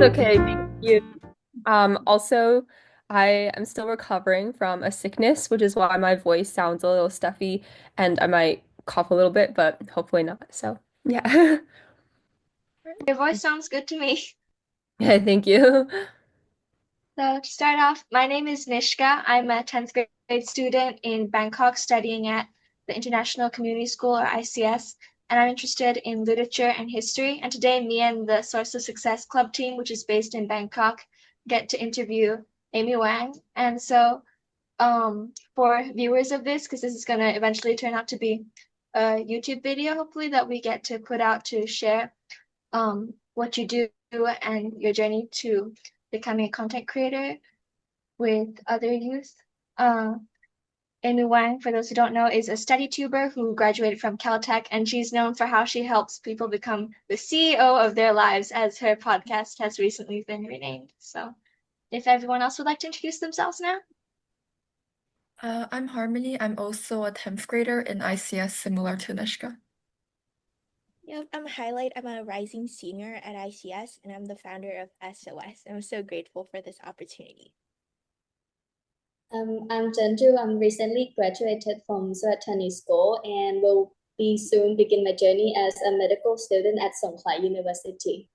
It's okay, thank you. Also, I am still recovering from a sickness, which is why my voice sounds a little stuffy and I might cough a little bit, but hopefully not. So, yeah. Your voice sounds good to me. Yeah, thank you. So to start off, my name is Nishka. I'm a 10th grade student in Bangkok studying at the International Community School or ICS, and I'm interested in literature and history. And today, me and the Source of Success Club team, which is based in Bangkok, get to interview Amy Wang. And so, for viewers of this, because this is going to eventually turn out to be a YouTube video, hopefully, that we get to put out to share what you do and your journey to becoming a content creator with other youth. Uh, Amy Wang, for those who don't know, is a study tuber who graduated from Caltech, and she's known for how she helps people become the CEO of their lives, as her podcast has recently been renamed. So, if everyone else would like to introduce themselves now. I'm Harmony. I'm also a 10th grader in ICS, similar to Nishka. Yep, I'm Highlight. I'm a rising senior at ICS, and I'm the founder of SOS. I'm so grateful for this opportunity. I'm Chandu. I'm recently graduated from Suratani School and will be soon begin my journey as a medical student at Songkhla University.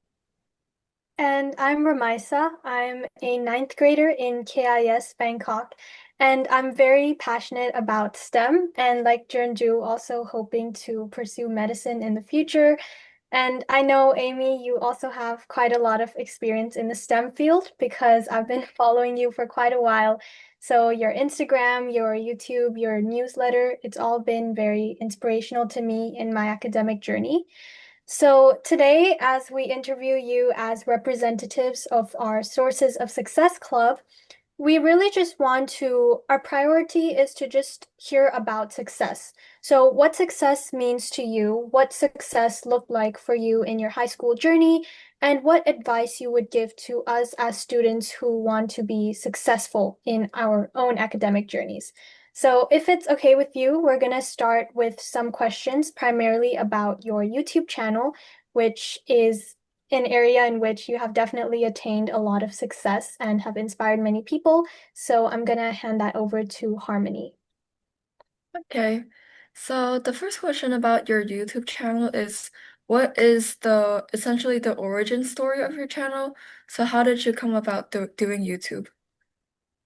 And I'm Ramaisa. I'm a ninth grader in KIS Bangkok, and I'm very passionate about STEM and like Jernju, also hoping to pursue medicine in the future. And I know, Amy, you also have quite a lot of experience in the STEM field because I've been following you for quite a while. So your Instagram, your YouTube, your newsletter, it's all been very inspirational to me in my academic journey. So today, as we interview you as representatives of our Sources of Success Club, we really just want to, our priority is to just hear about success. So what success means to you, what success looked like for you in your high school journey, and what advice you would give to us as students who want to be successful in our own academic journeys. So if it's okay with you, we're going to start with some questions primarily about your YouTube channel, which is an area in which you have definitely attained a lot of success and have inspired many people. So I'm gonna hand that over to Harmony. Okay, so the first question about your YouTube channel is what is the essentially the origin story of your channel? So how did you come about doing YouTube?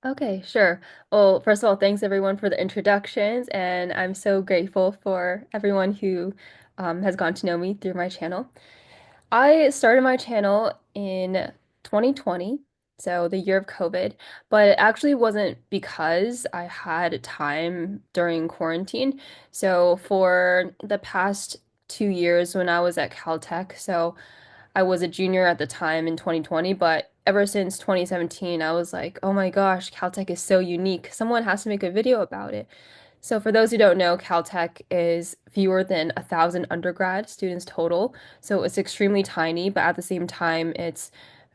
Okay, sure. Well, first of all, thanks everyone for the introductions, and I'm so grateful for everyone who has gotten to know me through my channel. I started my channel in 2020, so the year of COVID, but it actually wasn't because I had time during quarantine. So for the past 2 years when I was at Caltech, so I was a junior at the time in 2020, but ever since 2017, I was like, oh my gosh, Caltech is so unique. Someone has to make a video about it. So for those who don't know, Caltech is fewer than 1,000 undergrad students total. So it's extremely tiny, but at the same time, it's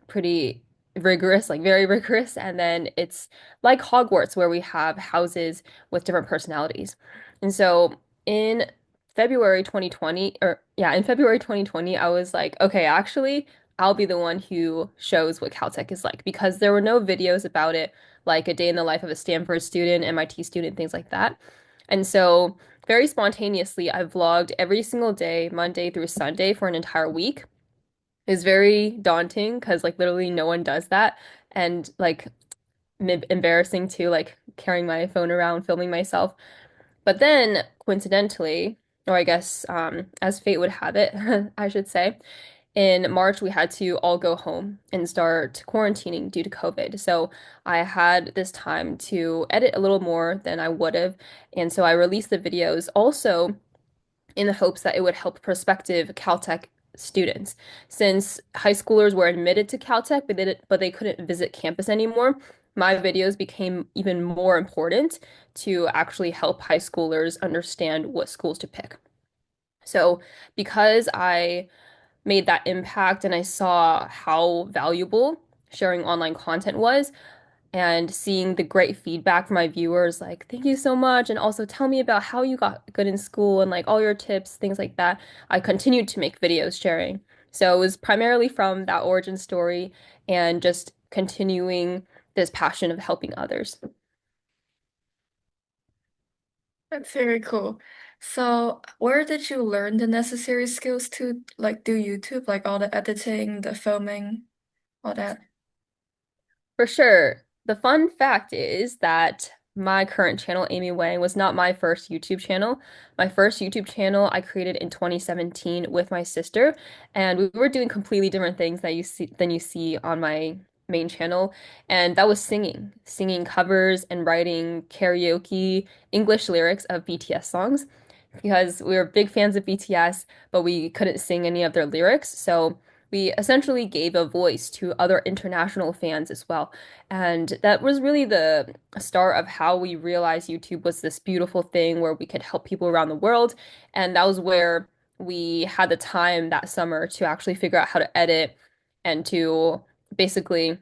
pretty rigorous, like very rigorous. And then it's like Hogwarts, where we have houses with different personalities. And so in February 2020, or yeah, in February 2020, I was like, okay, actually, I'll be the one who shows what Caltech is like because there were no videos about it, like a day in the life of a Stanford student, MIT student, things like that. And so, very spontaneously, I vlogged every single day, Monday through Sunday, for an entire week. It was very daunting because, like, literally no one does that. And, like, embarrassing too, like, carrying my phone around, filming myself. But then, coincidentally, or I guess as fate would have it, I should say, in March, we had to all go home and start quarantining due to COVID. So I had this time to edit a little more than I would have. And so I released the videos also in the hopes that it would help prospective Caltech students. Since high schoolers were admitted to Caltech, but they couldn't visit campus anymore, my videos became even more important to actually help high schoolers understand what schools to pick. So because I made that impact and I saw how valuable sharing online content was and seeing the great feedback from my viewers like thank you so much and also tell me about how you got good in school and like all your tips, things like that. I continued to make videos sharing. So it was primarily from that origin story and just continuing this passion of helping others. That's very cool. So, where did you learn the necessary skills to like do YouTube, like all the editing, the filming, all that? For sure. The fun fact is that my current channel, Amy Wang, was not my first YouTube channel. My first YouTube channel I created in 2017 with my sister, and we were doing completely different things that you see on my main channel, and that was singing covers and writing karaoke English lyrics of BTS songs because we were big fans of BTS, but we couldn't sing any of their lyrics. So we essentially gave a voice to other international fans as well. And that was really the start of how we realized YouTube was this beautiful thing where we could help people around the world. And that was where we had the time that summer to actually figure out how to edit and to basically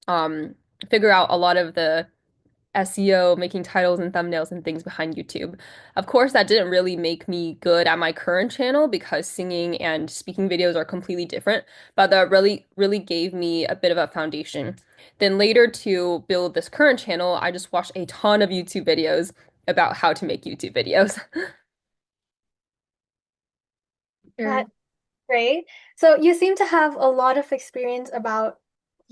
um, figure out a lot of the SEO, making titles and thumbnails and things behind YouTube. Of course, that didn't really make me good at my current channel because singing and speaking videos are completely different, but that really, really gave me a bit of a foundation. Then later to build this current channel, I just watched a ton of YouTube videos about how to make YouTube videos. Sure. That's great. So you seem to have a lot of experience about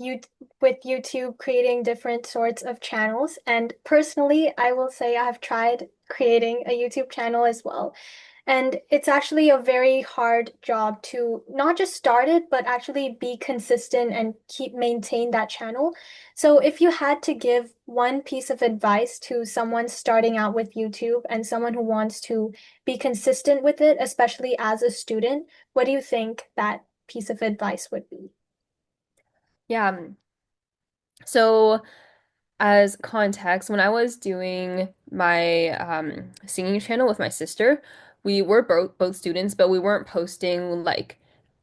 you with YouTube creating different sorts of channels. And personally, I will say I've tried creating a YouTube channel as well. And it's actually a very hard job to not just start it, but actually be consistent and keep maintain that channel. So if you had to give one piece of advice to someone starting out with YouTube and someone who wants to be consistent with it, especially as a student, what do you think that piece of advice would be? Yeah. So as context, when I was doing my singing channel with my sister, we were both students, but we weren't posting like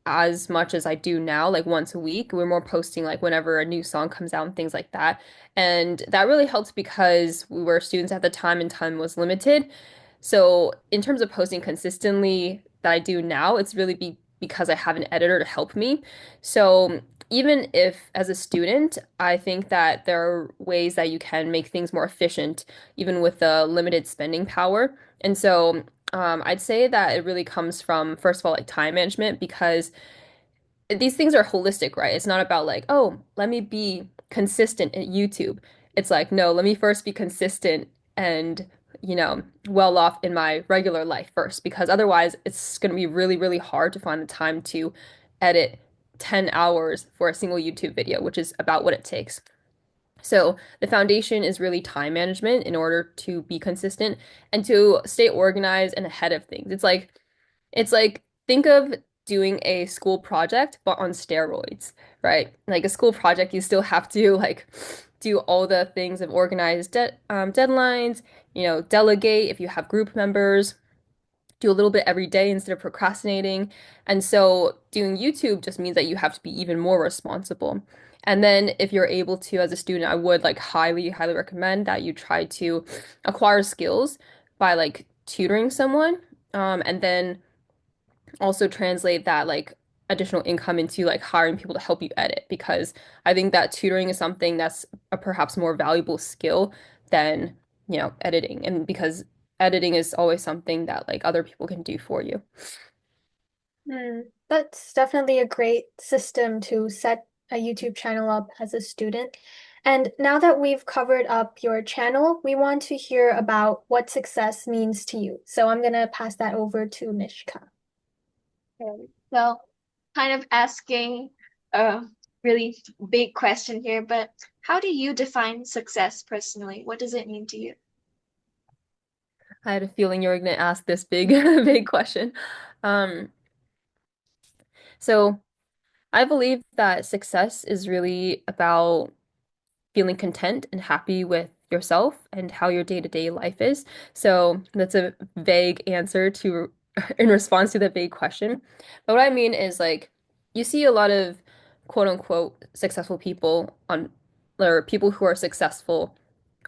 as much as I do now, like once a week. We're more posting like whenever a new song comes out and things like that. And that really helped because we were students at the time and time was limited. So in terms of posting consistently that I do now, it's really because I have an editor to help me. So even if as a student, I think that there are ways that you can make things more efficient, even with the limited spending power. And so I'd say that it really comes from, first of all, like time management, because these things are holistic, right? It's not about like, oh, let me be consistent at YouTube. It's like, no, let me first be consistent and, well off in my regular life first, because otherwise it's going to be really, really hard to find the time to edit 10 hours for a single YouTube video, which is about what it takes. So the foundation is really time management in order to be consistent and to stay organized and ahead of things. It's like think of doing a school project but on steroids, right? Like a school project, you still have to like do all the things of organized deadlines, delegate if you have group members, do a little bit every day instead of procrastinating. And so doing YouTube just means that you have to be even more responsible. And then if you're able to, as a student, I would like highly, highly recommend that you try to acquire skills by like tutoring someone. And then also translate that like additional income into like hiring people to help you edit because I think that tutoring is something that's a perhaps more valuable skill than, editing. And because editing is always something that like other people can do for you. That's definitely a great system to set a YouTube channel up as a student. And now that we've covered up your channel, we want to hear about what success means to you. So I'm gonna pass that over to Nishka. Okay. So, kind of asking a really big question here, but how do you define success personally? What does it mean to you? I had a feeling you were going to ask this big, big question. Um, so I believe that success is really about feeling content and happy with yourself and how your day-to-day life is. So that's a vague answer to in response to the vague question. But what I mean is like you see a lot of quote unquote successful people on or people who are successful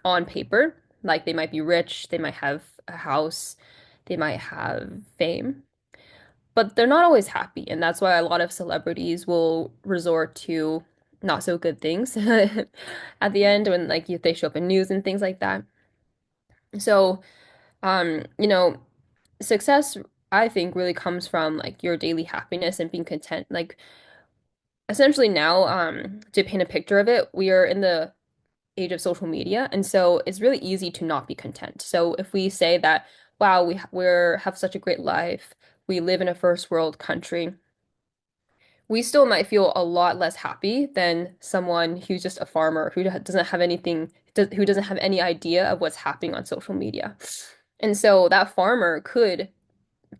on paper. Like they might be rich, they might have a house, they might have fame. but they're not always happy, and that's why a lot of celebrities will resort to not so good things at the end when like they show up in news and things like that. So, you know, success I think really comes from like your daily happiness and being content. Like essentially now, to paint a picture of it, we are in the age of social media, and so it's really easy to not be content. So if we say that, wow, we're have such a great life, we live in a first world country, we still might feel a lot less happy than someone who's just a farmer who doesn't have who doesn't have any idea of what's happening on social media. And so that farmer could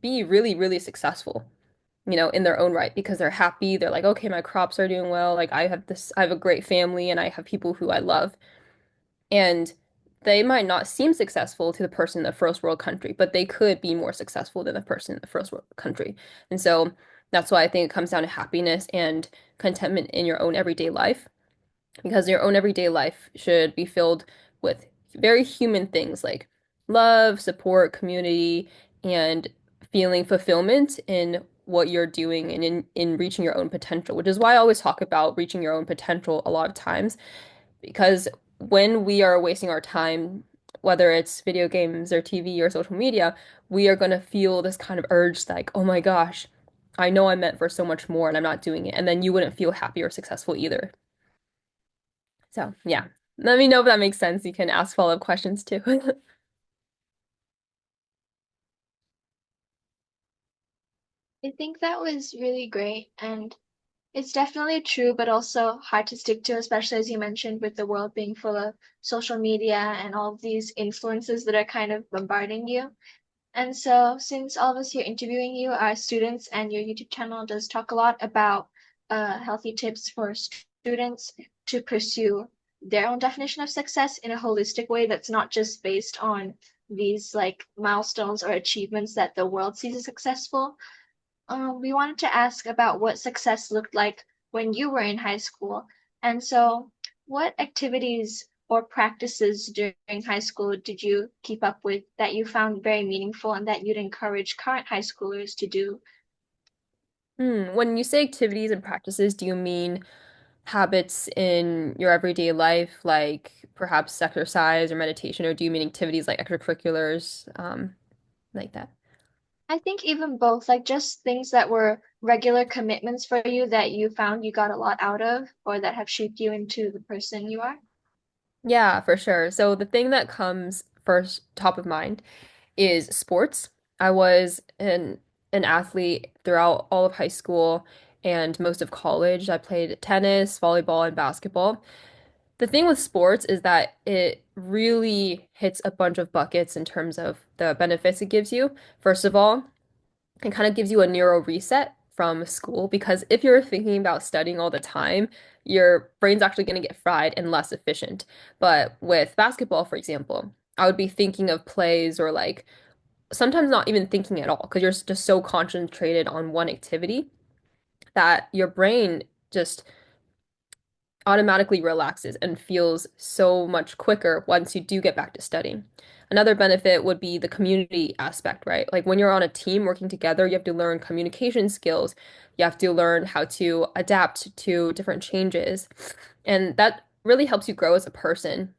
be really, really successful, in their own right because they're happy. They're like, okay, my crops are doing well. Like I have a great family and I have people who I love. And they might not seem successful to the person in the first world country, but they could be more successful than the person in the first world country. And so that's why I think it comes down to happiness and contentment in your own everyday life, because your own everyday life should be filled with very human things like love, support, community, and feeling fulfillment in what you're doing and in reaching your own potential, which is why I always talk about reaching your own potential a lot of times because when we are wasting our time, whether it's video games or TV or social media, we are going to feel this kind of urge like, oh my gosh, I know I'm meant for so much more and I'm not doing it. And then you wouldn't feel happy or successful either. So, yeah. Let me know if that makes sense. You can ask follow-up questions too. I think that was really great, and it's definitely true, but also hard to stick to, especially as you mentioned, with the world being full of social media and all of these influences that are kind of bombarding you. And so, since all of us here interviewing you are students and your YouTube channel does talk a lot about healthy tips for students to pursue their own definition of success in a holistic way that's not just based on these like milestones or achievements that the world sees as successful, we wanted to ask about what success looked like when you were in high school. And so, what activities or practices during high school did you keep up with that you found very meaningful and that you'd encourage current high schoolers to do? When you say activities and practices, do you mean habits in your everyday life, like perhaps exercise or meditation, or do you mean activities like extracurriculars, like that? I think even both, like just things that were regular commitments for you that you found you got a lot out of or that have shaped you into the person you are. Yeah, for sure. So the thing that comes first top of mind is sports. I was an athlete throughout all of high school and most of college. I played tennis, volleyball, and basketball. The thing with sports is that it really hits a bunch of buckets in terms of the benefits it gives you. First of all, it kind of gives you a neuro reset from school because if you're thinking about studying all the time, your brain's actually going to get fried and less efficient. But with basketball, for example, I would be thinking of plays or like sometimes not even thinking at all because you're just so concentrated on one activity that your brain just automatically relaxes and feels so much quicker once you do get back to studying. Another benefit would be the community aspect, right? Like when you're on a team working together, you have to learn communication skills. You have to learn how to adapt to different changes. And that really helps you grow as a person.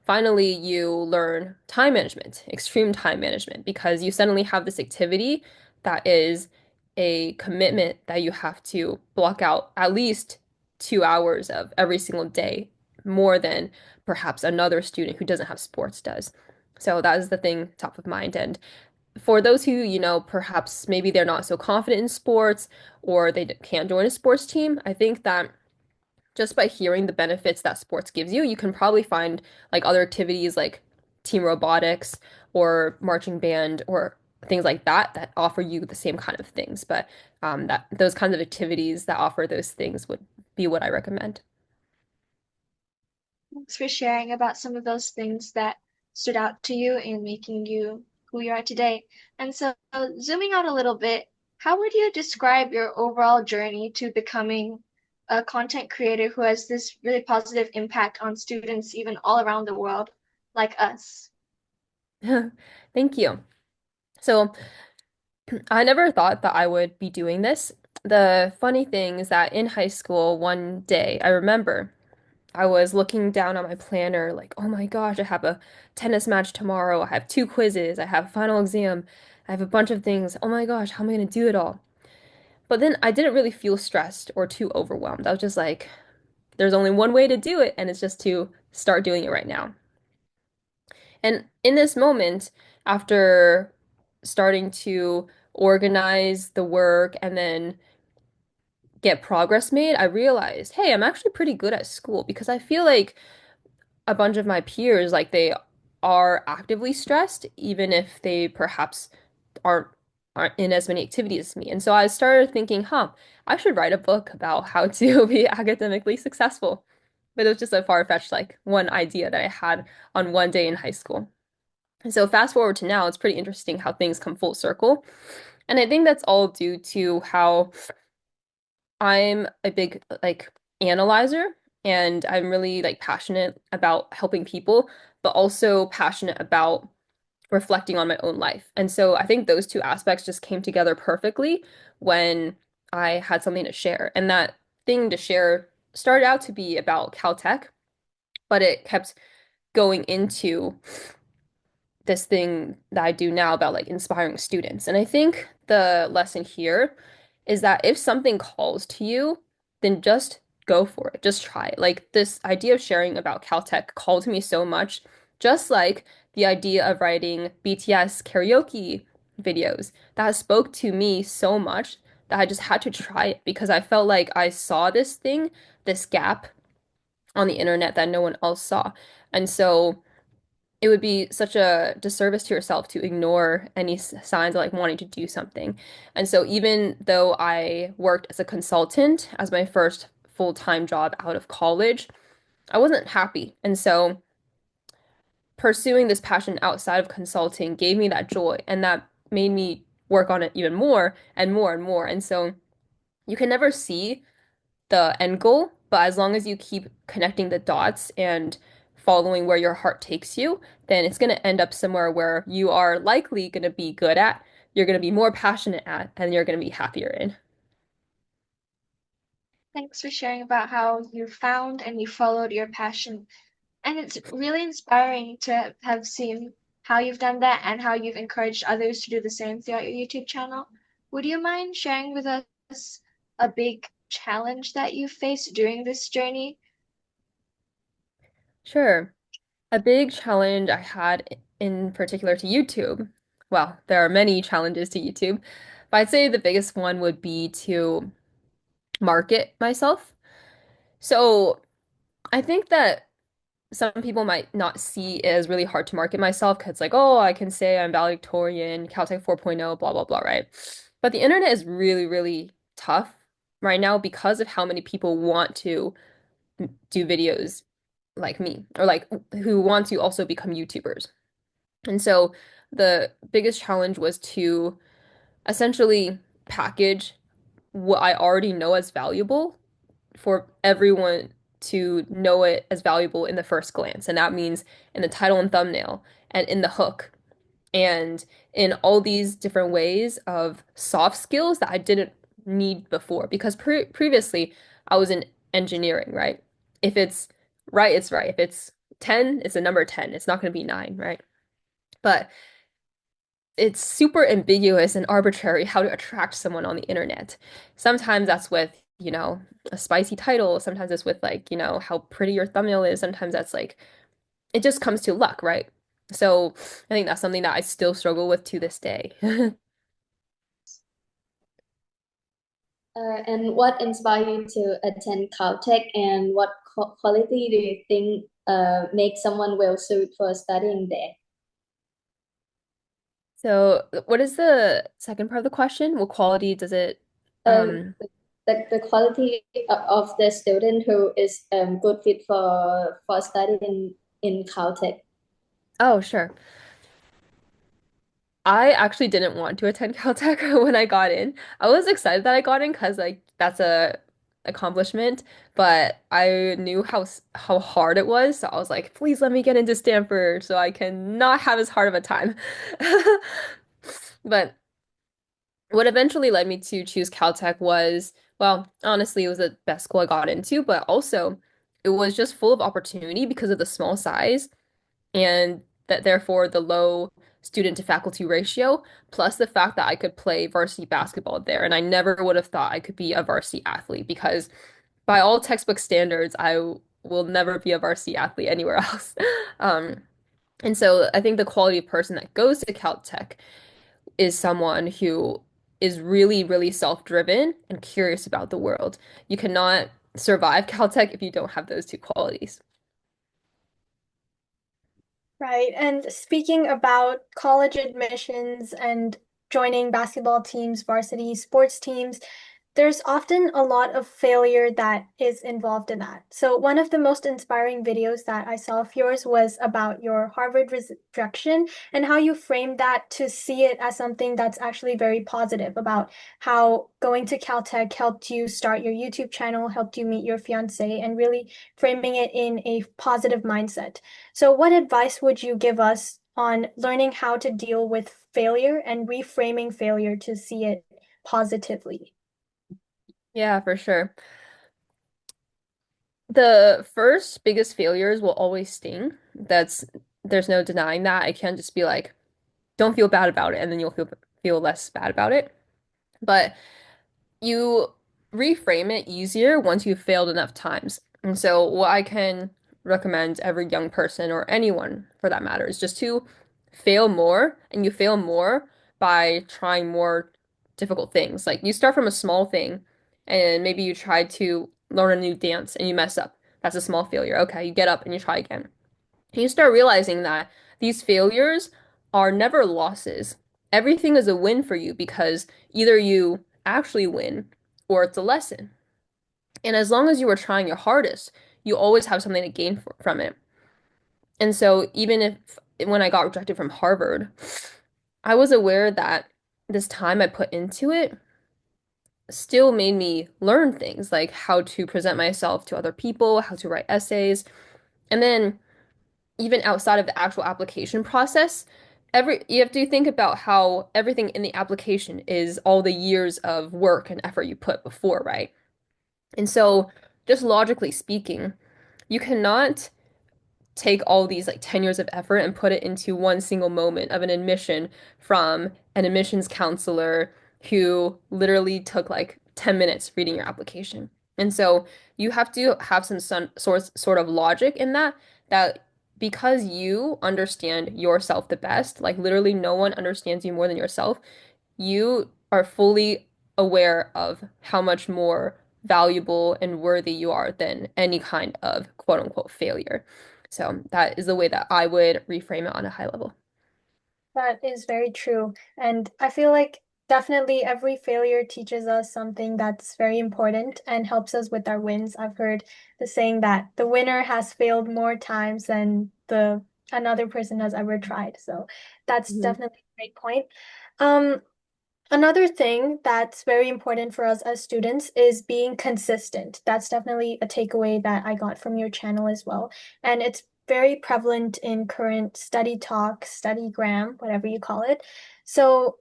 Finally, you learn time management, extreme time management, because you suddenly have this activity that is a commitment that you have to block out at least 2 hours of every single day, more than perhaps another student who doesn't have sports does. So that is the thing top of mind. And for those who, perhaps maybe they're not so confident in sports or they can't join a sports team, I think that just by hearing the benefits that sports gives you, you can probably find like other activities like team robotics or marching band or things like that that offer you the same kind of things. But that those kinds of activities that offer those things would be what I recommend. Thanks for sharing about some of those things that stood out to you in making you who you are today. And so, zooming out a little bit, how would you describe your overall journey to becoming a content creator who has this really positive impact on students even all around the world, like us? Thank you. So I never thought that I would be doing this. The funny thing is that in high school, one day, I remember I was looking down on my planner, like, oh my gosh, I have a tennis match tomorrow. I have two quizzes. I have a final exam. I have a bunch of things. Oh my gosh, how am I going to do it all? But then I didn't really feel stressed or too overwhelmed. I was just like, there's only one way to do it, and it's just to start doing it right now. And in this moment, after starting to organize the work and then get progress made, I realized, hey, I'm actually pretty good at school because I feel like a bunch of my peers, like they are actively stressed, even if they perhaps aren't aren't in as many activities as me. And so I started thinking, huh, I should write a book about how to be academically successful. But it was just a far-fetched like one idea that I had on one day in high school. And so fast forward to now, it's pretty interesting how things come full circle. And I think that's all due to how I'm a big like analyzer and I'm really like passionate about helping people, but also passionate about reflecting on my own life. And so I think those two aspects just came together perfectly when I had something to share. And that thing to share started out to be about Caltech, but it kept going into this thing that I do now about like inspiring students. And I think the lesson here is that if something calls to you, then just go for it. Just try it. Like this idea of sharing about Caltech called to me so much, just like the idea of writing BTS karaoke videos. That spoke to me so much that I just had to try it because I felt like I saw this thing, this gap on the internet that no one else saw. And so it would be such a disservice to yourself to ignore any signs of like wanting to do something. And so even though I worked as a consultant as my first full-time job out of college, I wasn't happy. And so pursuing this passion outside of consulting gave me that joy and that made me work on it even more and more and more. And so you can never see the end goal, but as long as you keep connecting the dots and following where your heart takes you, then it's going to end up somewhere where you are likely going to be good at, you're going to be more passionate at, and you're going to be happier in. Thanks for sharing about how you found and you followed your passion. And it's really inspiring to have seen how you've done that and how you've encouraged others to do the same throughout your YouTube channel. Would you mind sharing with us a big challenge that you faced during this journey? Sure. A big challenge I had in particular to YouTube, well, there are many challenges to YouTube, but I'd say the biggest one would be to market myself. So I think that some people might not see it as really hard to market myself because like, oh, I can say I'm valedictorian, Caltech 4.0, blah, blah, blah, right? But the internet is really, really tough right now because of how many people want to do videos like me or like who want to also become YouTubers. And so the biggest challenge was to essentially package what I already know as valuable for everyone to know it as valuable in the first glance. And that means in the title and thumbnail and in the hook and in all these different ways of soft skills that I didn't need before because previously I was in engineering, right? If it's right, it's right. If it's 10, it's a number 10. It's not going to be 9, right? But it's super ambiguous and arbitrary how to attract someone on the internet. Sometimes that's with, a spicy title. Sometimes it's with like, how pretty your thumbnail is. Sometimes that's like, it just comes to luck, right? So I think that's something that I still struggle with to this day. And what inspired you to attend Caltech, and what quality do you think makes someone well suited for studying there? So what is the second part of the question? What quality does it, Uh, the quality of the student who is good fit for studying in Caltech. oh, sure. I actually didn't want to attend Caltech when I got in. I was excited that I got in because like that's a accomplishment, but I knew how hard it was, so I was like, please let me get into Stanford so I can not have as hard of a time. But what eventually led me to choose Caltech was, well, honestly, it was the best school I got into, but also it was just full of opportunity because of the small size and that therefore the low student to faculty ratio, plus the fact that I could play varsity basketball there. And I never would have thought I could be a varsity athlete because by all textbook standards, will never be a varsity athlete anywhere else. Um, and so I think the quality of person that goes to Caltech is someone who is really, really self-driven and curious about the world. You cannot survive Caltech if you don't have those two qualities. Right. And speaking about college admissions and joining basketball teams, varsity sports teams, there's often a lot of failure that is involved in that. So one of the most inspiring videos that I saw of yours was about your Harvard rejection and how you framed that to see it as something that's actually very positive about how going to Caltech helped you start your YouTube channel, helped you meet your fiance, and really framing it in a positive mindset. So what advice would you give us on learning how to deal with failure and reframing failure to see it positively? Yeah, for sure. The first biggest failures will always sting. There's no denying that. I can't just be like, don't feel bad about it, and then you'll feel less bad about it. But you reframe it easier once you've failed enough times. And so what I can recommend every young person or anyone for that matter is just to fail more, and you fail more by trying more difficult things. Like you start from a small thing and maybe you try to learn a new dance and you mess up. That's a small failure. Okay, you get up and you try again. And you start realizing that these failures are never losses. Everything is a win for you because either you actually win or it's a lesson. And as long as you are trying your hardest, you always have something to gain from it. And so even if when I got rejected from Harvard, I was aware that this time I put into it still made me learn things like how to present myself to other people, how to write essays. And then even outside of the actual application process, you have to think about how everything in the application is all the years of work and effort you put before, right? And so, just logically speaking, you cannot take all these like 10 years of effort and put it into one single moment of an admission from an admissions counselor who literally took like 10 minutes reading your application. And so you have to have some sort of logic in that because you understand yourself the best, like literally no one understands you more than yourself, you are fully aware of how much more valuable and worthy you are than any kind of quote unquote failure. So that is the way that I would reframe it on a high level. That is very true. And I feel like definitely every failure teaches us something that's very important and helps us with our wins. I've heard the saying that the winner has failed more times than the another person has ever tried. So that's Mhm. definitely a great point. Um, Another thing that's very important for us as students is being consistent. That's definitely a takeaway that I got from your channel as well. And it's very prevalent in current study talk, studygram, whatever you call it. So,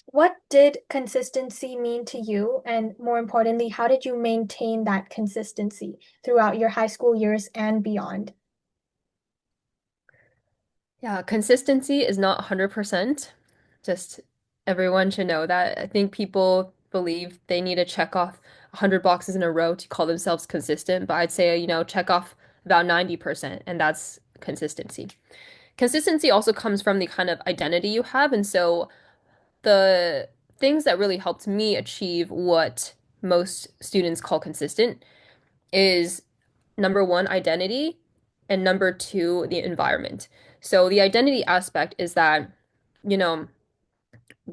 what did consistency mean to you? And more importantly, how did you maintain that consistency throughout your high school years and beyond? Yeah, consistency is not 100%. Just everyone should know that. I think people believe they need to check off 100 boxes in a row to call themselves consistent, but I'd say, check off about 90%, and that's consistency. Consistency also comes from the kind of identity you have, and so the things that really helped me achieve what most students call consistent is number one, identity, and number two, the environment. So the identity aspect is that, you know,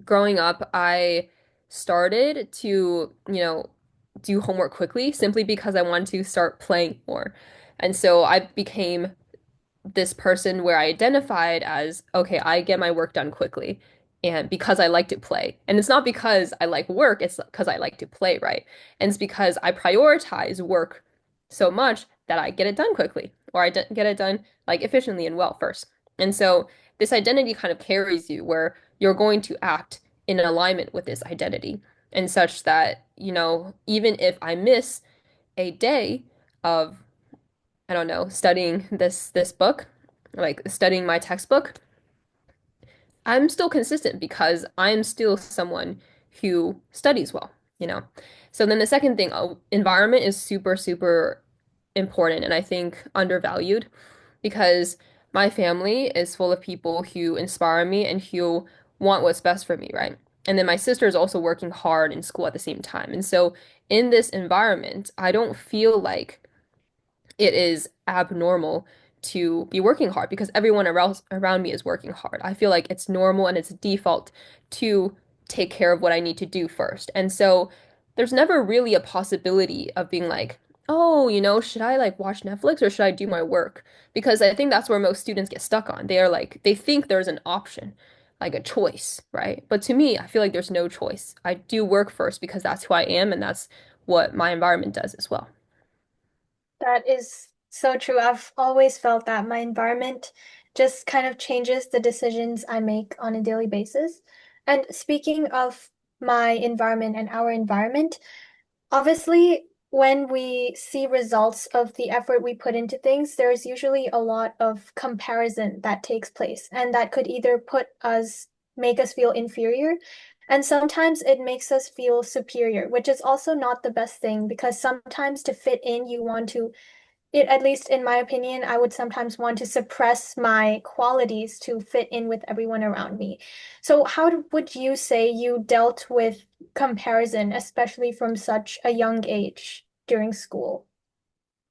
growing up, I started to, do homework quickly simply because I wanted to start playing more. And so I became this person where I identified as, okay, I get my work done quickly. And because I like to play. And it's not because I like work, it's because I like to play, right? And it's because I prioritize work so much that I get it done quickly, or get it done like efficiently and well first. And so this identity kind of carries you where you're going to act in alignment with this identity and such that, even if I miss a day of, I don't know, studying this book, like studying my textbook, I'm still consistent because I'm still someone who studies well, you know. So then the second thing, environment is super, super important and I think undervalued because my family is full of people who inspire me and who want what's best for me, right? And then my sister is also working hard in school at the same time. And so in this environment, I don't feel like it is abnormal to be working hard because everyone around me is working hard. I feel like it's normal and it's default to take care of what I need to do first. And so there's never really a possibility of being like, oh, should I like watch Netflix or should I do my work? Because I think that's where most students get stuck on. They are like, they think there's an option, like a choice, right? But to me, I feel like there's no choice. I do work first because that's who I am and that's what my environment does as well. That is so true. I've always felt that my environment just kind of changes the decisions I make on a daily basis. And speaking of my environment and our environment, obviously, when we see results of the effort we put into things, there's usually a lot of comparison that takes place, and that could either make us feel inferior, and sometimes it makes us feel superior, which is also not the best thing because sometimes to fit in, at least in my opinion, I would sometimes want to suppress my qualities to fit in with everyone around me. So, would you say you dealt with comparison, especially from such a young age during school?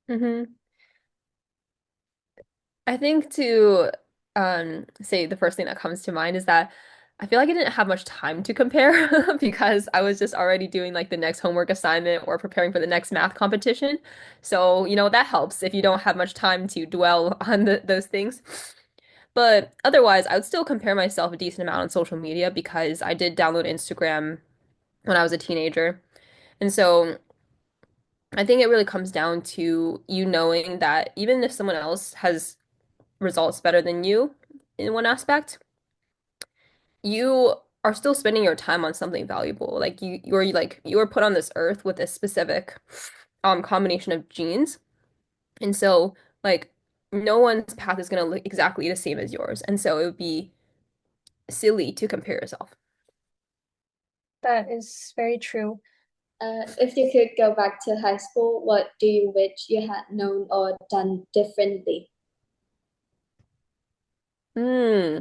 Hmm. I think to say the first thing that comes to mind is that I feel like I didn't have much time to compare because I was just already doing like the next homework assignment or preparing for the next math competition. So, that helps if you don't have much time to dwell on those things. But otherwise, I would still compare myself a decent amount on social media because I did download Instagram when I was a teenager. And so I think it really comes down to you knowing that even if someone else has results better than you in one aspect, you are still spending your time on something valuable. Like you were put on this earth with a specific combination of genes. And so like no one's path is gonna look exactly the same as yours. And so it would be silly to compare yourself. That is very true. If you could go back to high school, what do you wish you had known or done differently? Hmm.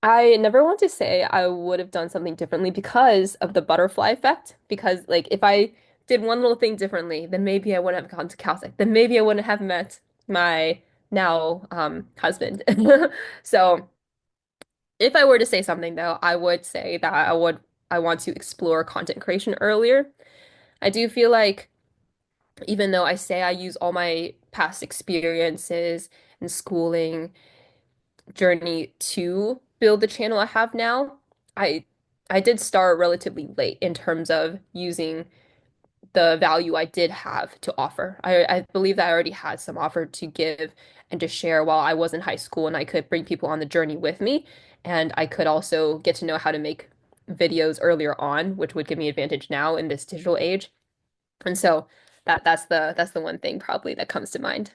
I never want to say I would have done something differently because of the butterfly effect. Because like if I did one little thing differently, then maybe I wouldn't have gone to Caltech. Then maybe I wouldn't have met my now husband. So if I were to say something though, I would say that I want to explore content creation earlier. I do feel like even though I say I use all my past experiences and schooling journey to build the channel I have now, I I did start relatively late in terms of using the value I did have to offer. I believe that I already had some offer to give and to share while I was in high school, and I could bring people on the journey with me, and I could also get to know how to make videos earlier on, which would give me advantage now in this digital age. And so that's the one thing probably that comes to mind.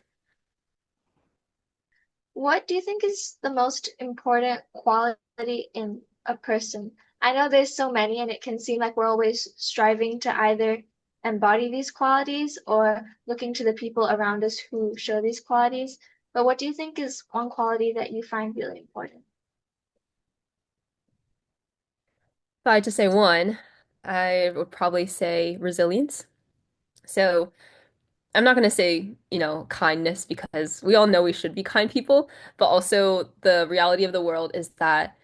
What do you think is the most important quality in a person? I know there's so many, and it can seem like we're always striving to either embody these qualities or looking to the people around us who show these qualities. But what do you think is one quality that you find really important? If I had to say one, I would probably say resilience. So I'm not going to say, kindness because we all know we should be kind people, but also the reality of the world is that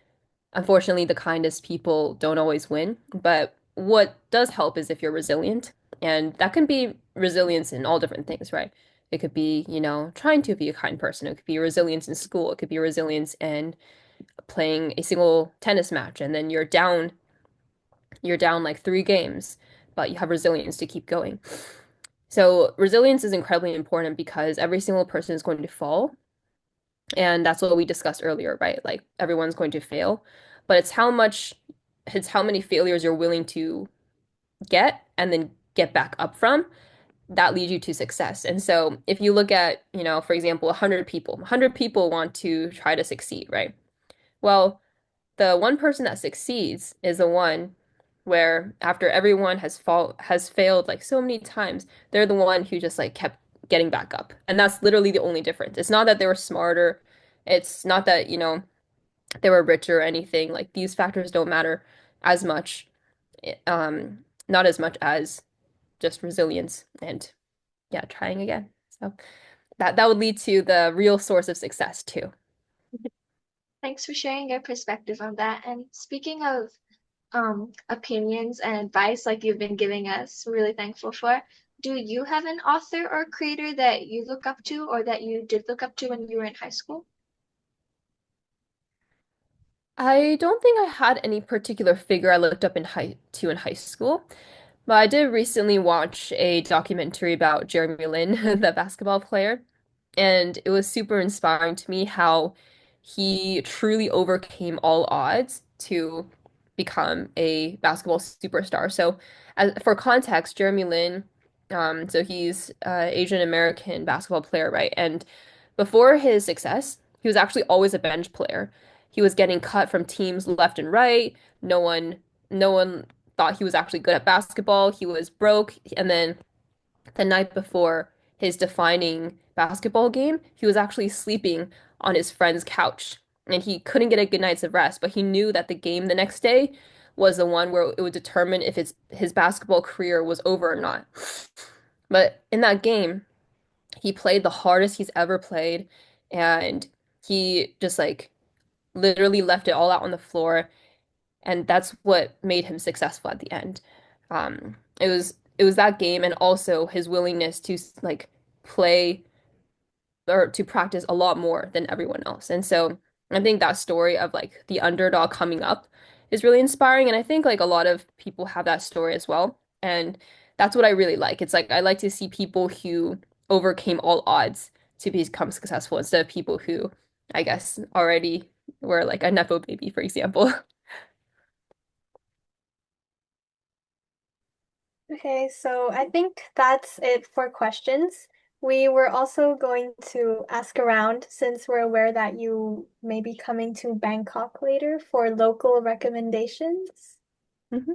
unfortunately the kindest people don't always win. But what does help is if you're resilient, and that can be resilience in all different things, right? It could be, trying to be a kind person. It could be resilience in school. It could be resilience in playing a single tennis match and then you're down like 3 games, but you have resilience to keep going. So resilience is incredibly important because every single person is going to fall. And that's what we discussed earlier, right? Like everyone's going to fail, but it's how many failures you're willing to get and then get back up from that leads you to success. And so if you look at, for example, 100 people want to try to succeed, right? Well, the one person that succeeds is the one where after everyone has failed like so many times, they're the one who just like kept getting back up. And that's literally the only difference. It's not that they were smarter. It's not that, they were richer or anything. Like these factors don't matter as much, not as much as just resilience and yeah, trying again. So that would lead to the real source of success too. Thanks for sharing your perspective on that. And speaking of opinions and advice like you've been giving us, we're really thankful for. Do you have an author or creator that you look up to or that you did look up to when you were in high school? I don't think I had any particular figure I looked up in high school, but I did recently watch a documentary about Jeremy Lin, the basketball player, and it was super inspiring to me how he truly overcame all odds to become a basketball superstar. So, for context, Jeremy Lin, so he's Asian American basketball player, right? And before his success, he was actually always a bench player. He was getting cut from teams left and right. No one thought he was actually good at basketball. He was broke, and then the night before his defining basketball game, he was actually sleeping on his friend's couch and he couldn't get a good night's of rest, but he knew that the game the next day was the one where it would determine if his basketball career was over or not. But in that game, he played the hardest he's ever played and he just like literally left it all out on the floor and that's what made him successful at the end. It was that game and also his willingness to like play or to practice a lot more than everyone else. And so I think that story of like the underdog coming up is really inspiring. And I think like a lot of people have that story as well. And that's what I really like. It's like I like to see people who overcame all odds to become successful instead of people who, I guess, already were like a Nepo baby, for example. Okay, so I think that's it for questions. We were also going to ask around since we're aware that you may be coming to Bangkok later for local recommendations. Mhm.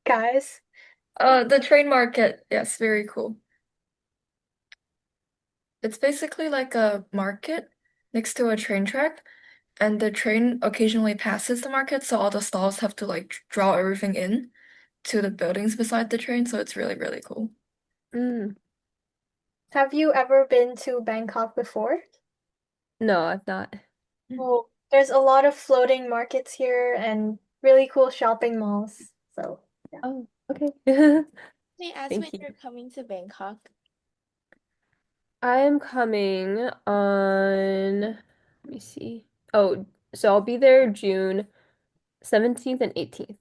Guys, The train market, yes, very cool. It's basically like a market next to a train track, and the train occasionally passes the market, so all the stalls have to like draw everything in to the buildings beside the train, so it's really, really cool. Mm. have you ever been to Bangkok before? No, I've not. Well, there's a lot of floating markets here and really cool shopping malls. So, yeah. Oh, okay. May I ask when Thank you. you're coming to Bangkok? I am coming on, let me see. Oh, so I'll be there June 17th and 18th.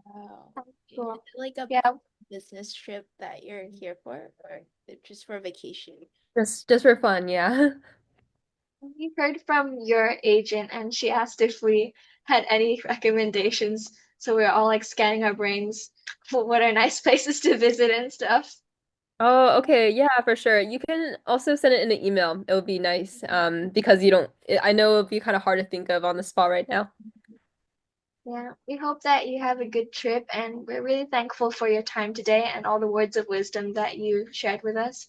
Wow. Is Cool. it like a Yeah, business trip that you're here for, or just for vacation? Just for fun, yeah. we heard from your agent and she asked if we had any recommendations. So we are all like scanning our brains for what are nice places to visit and stuff. Oh, okay. Yeah, for sure. You can also send it in an email. It would be nice. Because you don't, I know it'd be kind of hard to think of on the spot right now. Yeah, we hope that you have a good trip and we're really thankful for your time today and all the words of wisdom that you shared with us.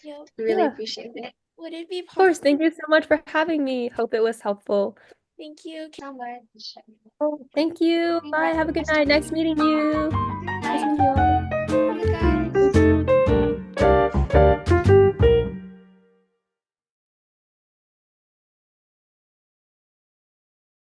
Yep. We really Yeah, appreciate it. Would it be of course. possible? Thank you so much for having me. Hope it was helpful. Thank you. So much. Oh, thank you. Bye. Bye. Have a good night. Nice meeting you. Nice Bye. meeting you all. Bye, guys.